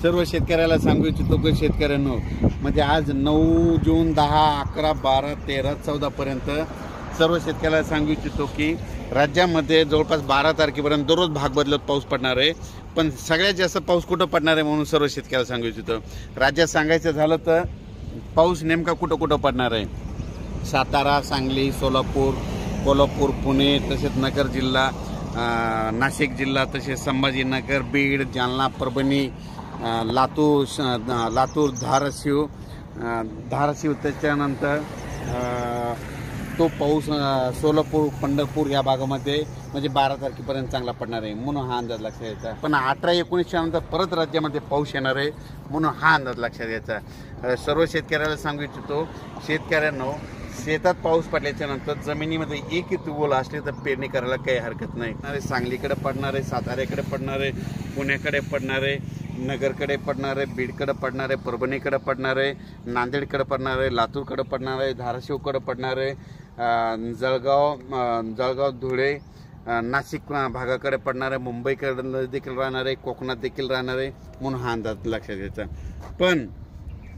सर्व शेतकऱ्याला सांगू इच्छितो की शेतकऱ्यांनो, म्हणजे आज 9 जून 10, 11, 12, 13, 14 पर्यंत सर्व शेतकऱ्याला सांगू इच्छितो की राज्यामध्ये जवळपास 12 तारखेपर्यंत दररोज भाग बदलत पाऊस पडणार आहे। पण सगळ्यात जास्त पाऊस कुठं पडणार आहे म्हणून सर्व शेतकऱ्याला सांगू इच्छितो। राज्यात सांगायचं झालं तर पाऊस नेमका कुठं कुठं पडणार आहे, सातारा, सांगली, सोलापूर, कोल्हापूर, पुणे, तसेच नगर जिल्हा, नाशिक जिल्हा, तसेच संभाजीनगर, बीड, जालना, परभणी, लातूर, धाराशिव, त्याच्यानंतर तो पाऊस सोलापूर, पंढरपूर या भागामध्ये म्हणजे 12 तारखेपर्यंत चांगला पडणार आहे म्हणून हा अंदाज लक्षात घ्यायचा। पण 18-19 नंतर परत राज्यामध्ये पाऊस येणार आहे म्हणून हा अंदाज लक्षात घ्यायचा। सर्व शेतकऱ्याला सांगू इच्छितो, शेतकऱ्यांनो, शेतात पाऊस पडल्याच्या नंतर जमिनीमध्ये एक ओल असले तर पेरणी करायला काही हरकत नाही। सांगलीकडे पडणार आहे, साताऱ्याकडे पडणार आहे, पुण्याकडे पडणार आहे, नगरकडे पडणार आहे, बीडकडे पडणार आहे, परभणीकडे पडणार आहे, नांदेडकडे पडणार आहे, लातूरकडे पडणार आहे, धाराशिवकडे पडणार आहे, जळगाव, धुळे, नाशिक भागाकडे पडणार आहे, मुंबईकडे देखील राहणार आहे, कोकणात देखील राहणार आहे म्हणून हा अंदाज लक्षात घ्यायचा। पण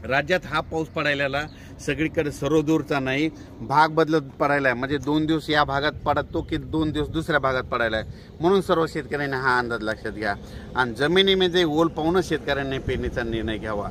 राज्यात हा पाऊस पडायला सगळीकडे सर्वदूरचा नाही, भाग बदलत पडायला आहे। म्हणजे 2 दिवस या भागात पडतो की 2 दिवस दुसऱ्या भागात पडायला आहे म्हणून सर्व शेतकऱ्यांनी हा अंदाज लक्षात घ्या आणि जमिनीमध्ये ओल पाहूनच शेतकऱ्यांनी पेरणीचा निर्णय घ्यावा।